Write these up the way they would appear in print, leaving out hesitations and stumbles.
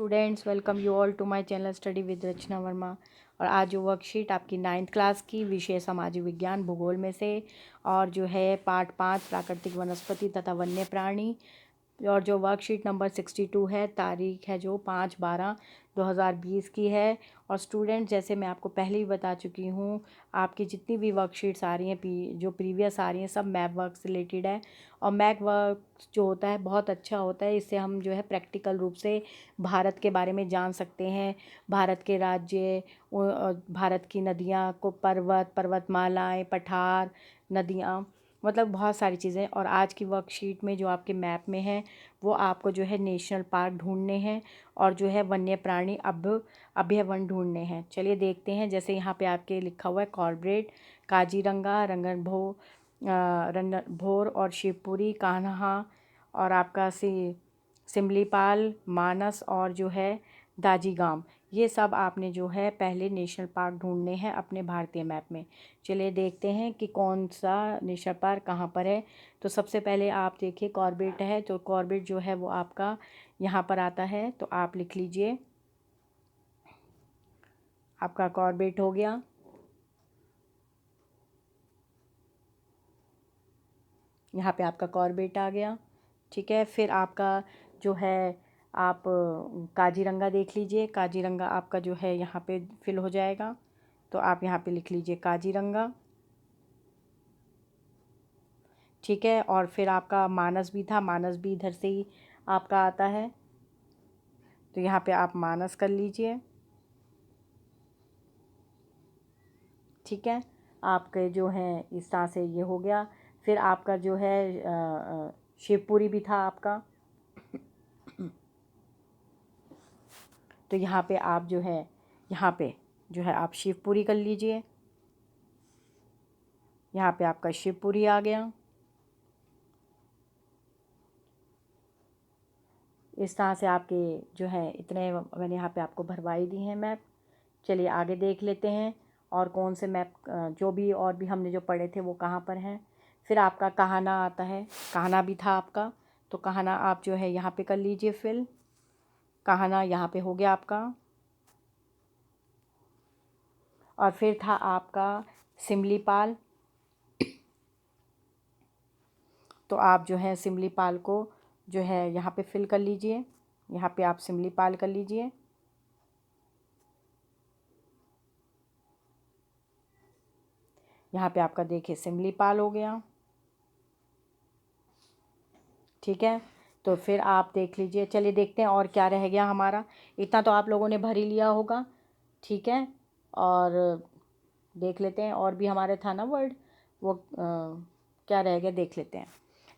Students, welcome you all to my channel study with Rachna Verma. और आज जो वर्कशीट आपकी 9th क्लास की विषय सामाजिक विज्ञान भूगोल में से और जो है पार्ट 5 प्राकृतिक वनस्पति तथा वन्य प्राणी और जो वर्कशीट नंबर 62 है, तारीख है जो 5/12/2020 की है। और स्टूडेंट, जैसे मैं आपको पहले ही बता चुकी हूँ, आपकी जितनी भी वर्कशीट्स आ रही हैं जो प्रीवियस आ रही हैं सब मैप वर्क से रिलेटेड है। और मैप वर्क जो होता है बहुत अच्छा होता है, इससे हम जो है प्रैक्टिकल रूप से भारत के बारे में जान सकते हैं। भारत के राज्य, भारत की नदियाँ को, पर्वतमालाएँ, पठार, नदियाँ, मतलब बहुत सारी चीज़ें। और आज की वर्कशीट में जो आपके मैप में है वो आपको जो है नेशनल पार्क ढूंढने हैं और जो है वन्य प्राणी अभयारण्य ढूंढने हैं। चलिए देखते हैं। जैसे यहाँ पे आपके लिखा हुआ है कॉर्बेट, काजीरंगा, रणथंभौर और शिवपुरी, कान्हा और आपका सिमलीपाल, मानस और जो है दाजीगाम। ये सब आपने जो है पहले नेशनल पार्क ढूंढने हैं अपने भारतीय मैप में। चलिए देखते हैं कि कौन सा नेशनल पार्क कहाँ पर है। तो सबसे पहले आप देखिए कॉर्बेट है, तो कॉर्बेट जो है वो आपका यहाँ पर आता है, तो आप लिख लीजिए। आपका कॉर्बेट हो गया। यहाँ पे आपका कॉर्बेट आ गया, ठीक है। फिर आपका जो है आप काजीरंगा देख लीजिए। काजीरंगा आपका जो है यहाँ पे फिल हो जाएगा, तो आप यहाँ पे लिख लीजिए काजीरंगा, ठीक है। और फिर आपका मानस भी था, मानस भी इधर से ही आपका आता है, तो यहाँ पे आप मानस कर लीजिए, ठीक है। आपके जो है इस तरह से ये हो गया। फिर आपका जो है शिवपुरी भी था आपका, तो यहाँ पे आप जो है यहाँ पे जो है आप शिवपुरी कर लीजिए। यहाँ पे आपका शिवपुरी आ गया। इस तरह से आपके जो है इतने मैंने यहाँ पे आपको भरवाई दी हैं मैप। चलिए आगे देख लेते हैं और कौन से मैप जो भी और भी हमने जो पढ़े थे वो कहाँ पर हैं। फिर आपका कान्हा आता है, कान्हा भी था आपका, तो कान्हा आप जो है यहाँ पे कर लीजिए फिल। कान्हा यहाँ पे हो गया आपका। और फिर था आपका सिमलीपाल, तो आप जो है सिमलीपाल को जो है यहाँ पे फिल कर लीजिए। यहाँ पे आप सिमलीपाल कर लीजिए। यहाँ पे आपका देखिए सिमलीपाल हो गया, ठीक है। तो फिर आप देख लीजिए। चलिए देखते हैं और क्या रह गया हमारा। इतना तो आप लोगों ने भर ही लिया होगा, ठीक है। और देख लेते हैं और भी हमारे था ना वर्ड, वो क्या रह गया देख लेते हैं।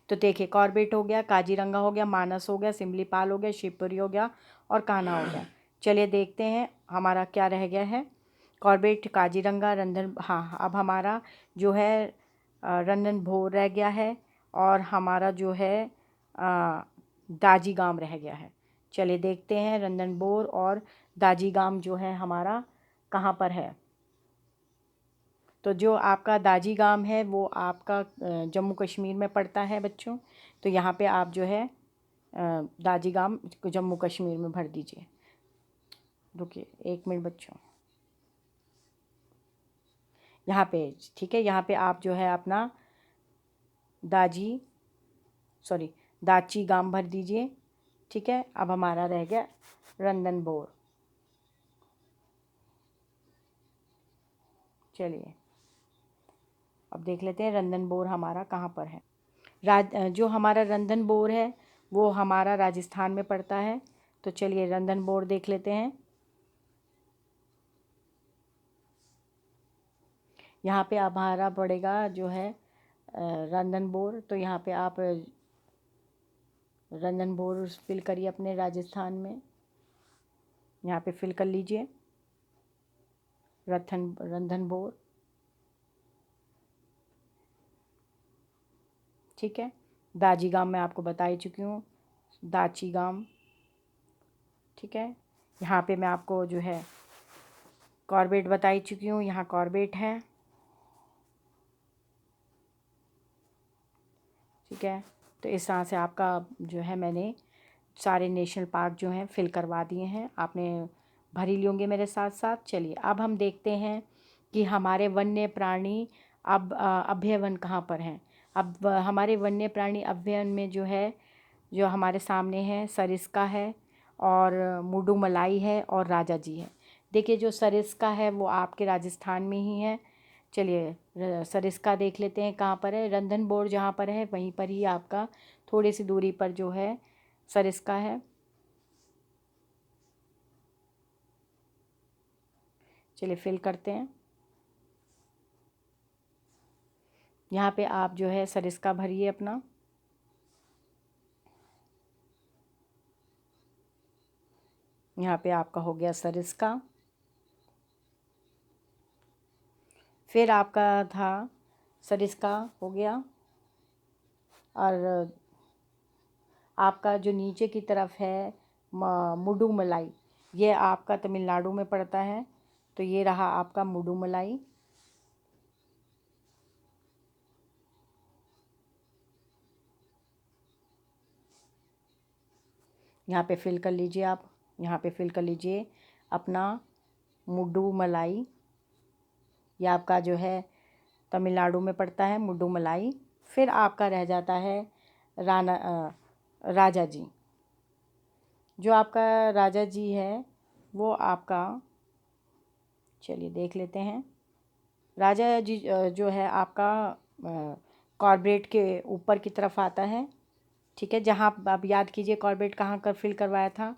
तो देखिए कॉर्बेट हो गया, काजीरंगा हो गया, मानस हो गया, सिमलीपाल हो गया, शिवपुरी हो गया और कान्हा हो गया। चलिए देखते हैं हमारा क्या रह गया है। कॉर्बेट, काजीरंगा, हाँ अब हमारा जो है रणथंभौर रह गया है और हमारा जो है दाजीगाम रह गया है। चलिए देखते हैं रणथंभौर और दाजीगाम जो है हमारा कहाँ पर है। तो जो आपका दाजीगाम है वो आपका जम्मू कश्मीर में पड़ता है बच्चों। तो यहाँ पे आप जो है दाजीगाम जम्मू कश्मीर में भर दीजिए। रुकिए 1 मिनट बच्चों, यहाँ पे ठीक है। यहाँ पे आप जो है अपना दाची गाम भर दीजिए, ठीक है। अब हमारा रह गया रणथंभौर। चलिए अब देख लेते हैं रणथंभौर हमारा कहाँ पर है। जो हमारा रणथंभौर है वो हमारा राजस्थान में पड़ता है। तो चलिए रणथंभौर देख लेते हैं। यहाँ पे हमारा पड़ेगा जो है रणथंभौर, तो यहाँ पे आप रणथंभौर फिल करिए अपने राजस्थान में। यहाँ पे फिल कर लीजिए रणथंभौर, ठीक है। दाजीगाम मैं आपको बता ही चुकी हूँ, दाचीगाम, ठीक है। यहाँ पे मैं आपको जो है कॉर्बेट बता ही चुकी हूँ, यहाँ कॉर्बेट है, ठीक है। तो इस तरह से आपका जो है मैंने सारे नेशनल पार्क जो हैं फिल करवा दिए हैं, आपने भर ही होंगे मेरे साथ साथ। चलिए अब हम देखते हैं कि हमारे वन्य प्राणी अब अभ्यावन कहाँ पर हैं। अब हमारे वन्य प्राणी अभ्यावन में जो है, जो हमारे सामने है, सरिस्का है और मुडुमलाई है और राजा जी है। देखिए जो सरिस्का है वो आपके राजस्थान में ही है। चलिए सरिस्का देख लेते हैं कहाँ पर है। रंधनबोर जहाँ पर है वहीं पर ही आपका थोड़ी सी दूरी पर जो है सरिस्का है। चलिए फिल करते हैं। यहाँ पे आप जो है सरिस्का भरिए अपना। यहाँ पे आपका हो गया सरिस्का। फिर आपका था सरिस्का हो गया, और आपका जो नीचे की तरफ है मुडुमलाई, ये आपका तमिलनाडु में पड़ता है। तो ये रहा आपका मुडुमलाई। यहाँ पे फिल कर लीजिए आप, यहाँ पे फिल कर लीजिए अपना मुडुमलाई। ये आपका जो है तमिलनाडु में पड़ता है मुडुमलाई। फिर आपका रह जाता है राजा जी। जो आपका राजा जी है वो आपका, चलिए देख लेते हैं। राजा जी जो है आपका कॉर्बेट के ऊपर की तरफ आता है। ठीक है, जहाँ आप याद कीजिए कॉर्बेट कहाँ कर फिल करवाया था,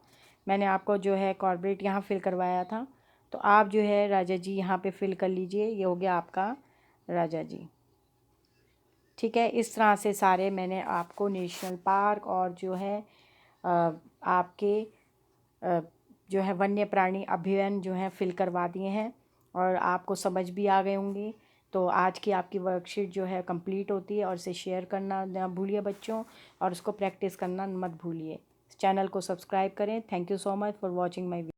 मैंने आपको जो है कॉर्बेट यहाँ फिल करवाया था। तो आप जो है राजा जी यहाँ पे फिल कर लीजिए। ये हो गया आपका राजा जी। ठीक है, इस तरह से सारे मैंने आपको नेशनल पार्क और जो है आपके जो है वन्य प्राणी अभयारण्य जो है फिल करवा दिए हैं, और आपको समझ भी आ गए होंगे। तो आज की आपकी वर्कशीट जो है कंप्लीट होती है, और इसे शेयर करना ना भूलिए बच्चों, और उसको प्रैक्टिस करना मत भूलिए। चैनल को सब्सक्राइब करें। Thank you so much for watching my video.